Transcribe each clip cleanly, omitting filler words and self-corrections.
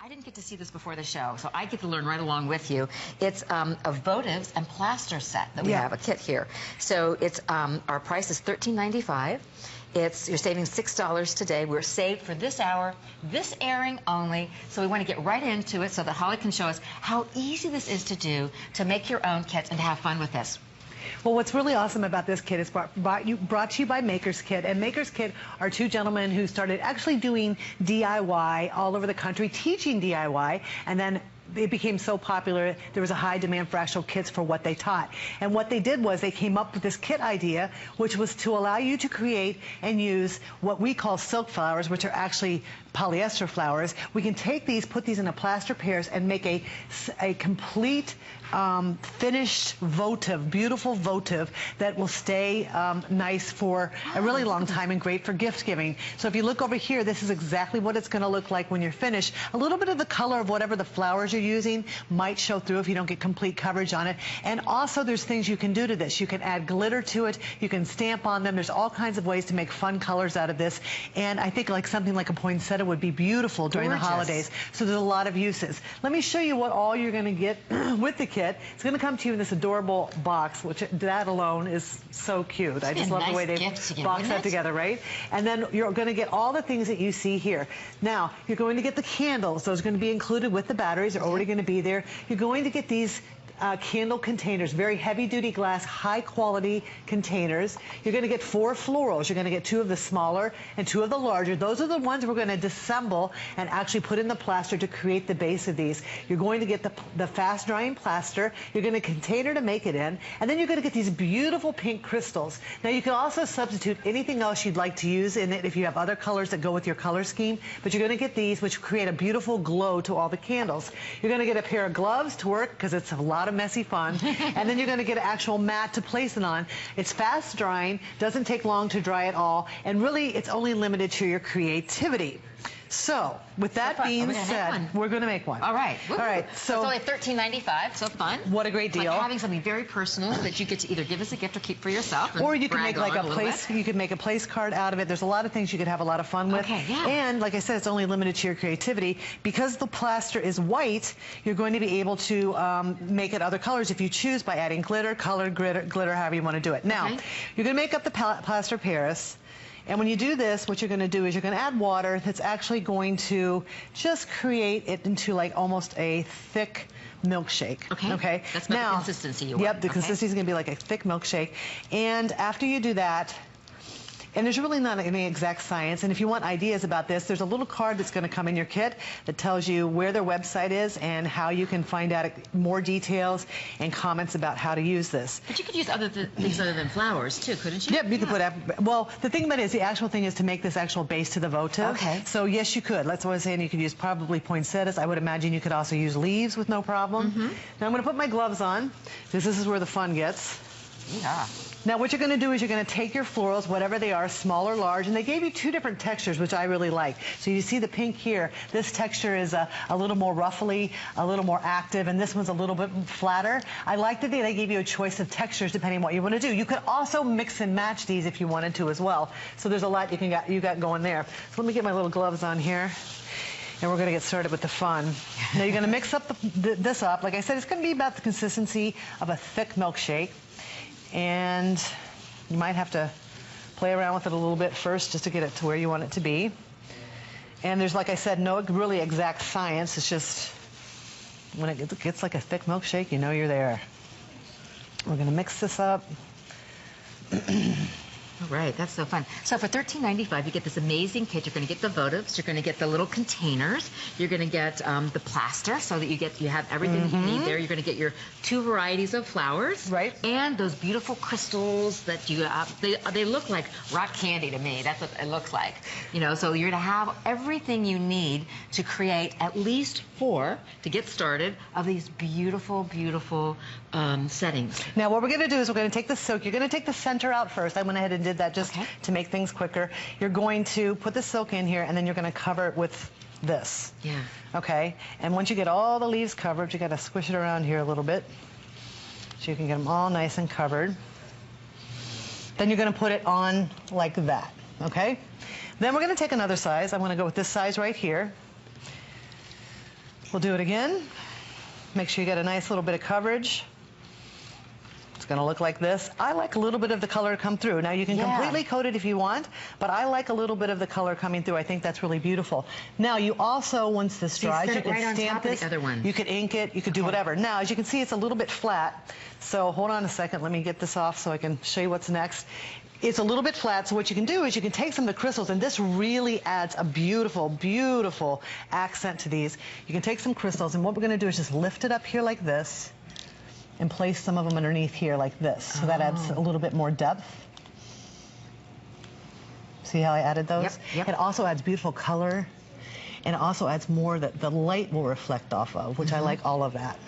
I didn't get to see this before the show, so I get to learn right along with you. It's a Votives and Plaster set that we have, a kit here. So it's our price is $13.95. You're saving $6 today. We're saved for this hour, this airing only. So we want to get right into it so that Holly can show us how easy this is to do to make your own kits and to have fun with this. Well, what's really awesome about this kit is brought to you by MakersKit. And MakersKit are two gentlemen who started actually doing DIY all over the country, teaching DIY, and then it became so popular, there was a high demand for actual kits for what they taught. And what they did was they came up with this kit idea, which was to allow you to create and use what we call silk flowers, which are actually polyester flowers. We can take these, put these in a plaster pairs, and make a complete finished votive, beautiful votive that will stay nice for a really long time and great for gift giving. So if you look over here, this is exactly what it's going to look like when you're finished. A little bit of the color of whatever the flowers you're using might show through if you don't get complete coverage on it. And also there's things you can do to this. You can add glitter to it. You can stamp on them. There's all kinds of ways to make fun colors out of this. And I think like something like a poinsettia would be beautiful during the holidays. So there's a lot of uses. Let me show you what all you're going to get with the kit. It's going to come to you in this adorable box, which that alone is so cute. I just love the way they box that together, right? And then you're going to get all the things that you see here. Now, you're going to get the candles. Those are going to be included with the batteries. They're already going to be there. You're going to get these candle containers, very heavy-duty glass, high-quality containers. You're going to get 4 florals. You're going to get 2 of the smaller and 2 of the larger. Those are the ones we're going to disassemble and actually put in the plaster to create the base of these. You're going to get the fast-drying plaster. You're going to container to make it in, and then you're going to get these beautiful pink crystals. Now, you can also substitute anything else you'd like to use in it if you have other colors that go with your color scheme, but you're going to get these, which create a beautiful glow to all the candles. You're going to get a pair of gloves to work, because it's a lot of messy fun. And then you're going to get an actual mat to place it on. It's fast drying, doesn't take long to dry at all, and really it's only limited to your creativity. So, with that being said, we're going to make one. All right. All right. So it's only $13.95, so fun. What a great deal. Like having something very personal that you get to either give as a gift or keep for yourself. Or you can make like a place, you could make a place card out of it. There's a lot of things you could have a lot of fun with. Okay, yeah. And like I said, it's only limited to your creativity. Because the plaster is white, you're going to be able to make it other colors if you choose by adding glitter, colored glitter, however you want to do it. Now, you're going to make up the plaster Paris. And when you do this, what you're going to do is you're going to add water that's actually going to just create it into like almost a thick milkshake. Okay. That's about the consistency you want. Yep, the consistency is going to be like a thick milkshake. And after you do that, and there's really not any exact science, and if you want ideas about this, there's a little card that's going to come in your kit that tells you where their website is and how you can find out more details and comments about how to use this. But you could use things other than flowers too, couldn't you? Yep, you could put, well, the thing about it is the actual thing is to make this actual base to the votive. Okay. So yes, you could. That's what I was saying. You could use probably poinsettias. I would imagine you could also use leaves with no problem. Now I'm going to put my gloves on, because this is where the fun gets. Yeah. Now what you're going to do is you're going to take your florals, whatever they are, small or large, and they gave you 2 different textures, which I really like. So you see the pink here. This texture is a little more ruffly, a little more active, and this one's a little bit flatter. I like that they gave you a choice of textures depending on what you want to do. You could also mix and match these if you wanted to as well. So there's a lot you got going there. So let me get my little gloves on here. And we're going to get started with the fun. Now you're going to mix up this up. Like I said, it's going to be about the consistency of a thick milkshake. And you might have to play around with it a little bit first just to get it to where you want it to be. And there's, like I said, no really exact science. It's just when it gets like a thick milkshake, you know you're there. We're going to mix this up. All right, that's so fun. So for $13.95, you get this amazing kit. You're going to get the votives. You're going to get the little containers. You're going to get the plaster, so that you have everything that you need there. You're going to get your 2 varieties of flowers, right? And those beautiful crystals that you they look like rock candy to me. That's what it looks like. You know, so you're going to have everything you need to create at least 4 to get started of these beautiful, beautiful settings. Now what we're going to do is we're going to take the silk. You're going to take the center out first. I went ahead and did that just to make things quicker. You're going to put the silk in here, and then you're going to cover it with this. Yeah. Okay. And once you get all the leaves covered, you got to squish it around here a little bit so you can get them all nice and covered. Then you're going to put it on like that. Okay. Then we're going to take another size. I'm going to go with this size right here. We'll do it again. Make sure you get a nice little bit of coverage. It's going to look like this. I like a little bit of the color come through. Now you can completely coat it if you want, but I like a little bit of the color coming through. I think that's really beautiful. Now you also, once this dries, you can stamp this. You could ink it. You could do whatever. Now, as you can see, it's a little bit flat. So hold on a second. Let me get this off so I can show you what's next. It's a little bit flat, so what you can do is you can take some of the crystals, and this really adds a beautiful, beautiful accent to these. You can take some crystals, and what we're going to do is just lift it up here like this and place some of them underneath here like this. So that adds a little bit more depth. See how I added those? Yep. It also adds beautiful color, and it also adds more that the light will reflect off of, which I like all of that.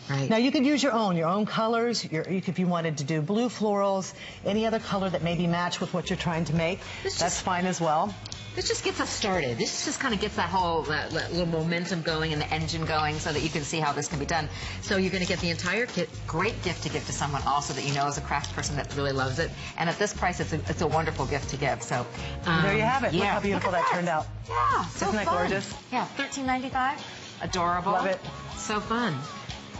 Right. Now you could use your own colors, if you wanted to do blue florals, any other color that maybe match with what you're trying to make, that's fine as well. This just gets us started. This just kind of gets that whole that little momentum going and the engine going so that you can see how this can be done. So you're going to get the entire kit. Great gift to give to someone also that you know is a craft person that really loves it. And at this price, it's a wonderful gift to give. So there you have it. Look how beautiful that turned out. Yeah, so Isn't that gorgeous? Yeah, $13.95. Adorable. Love it. So fun.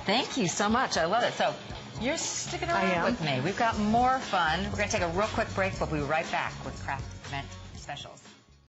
Thank you so much. I love it. So you're sticking around with me. We've got more fun. We're going to take a real quick break, but we'll be right back with craft event specials.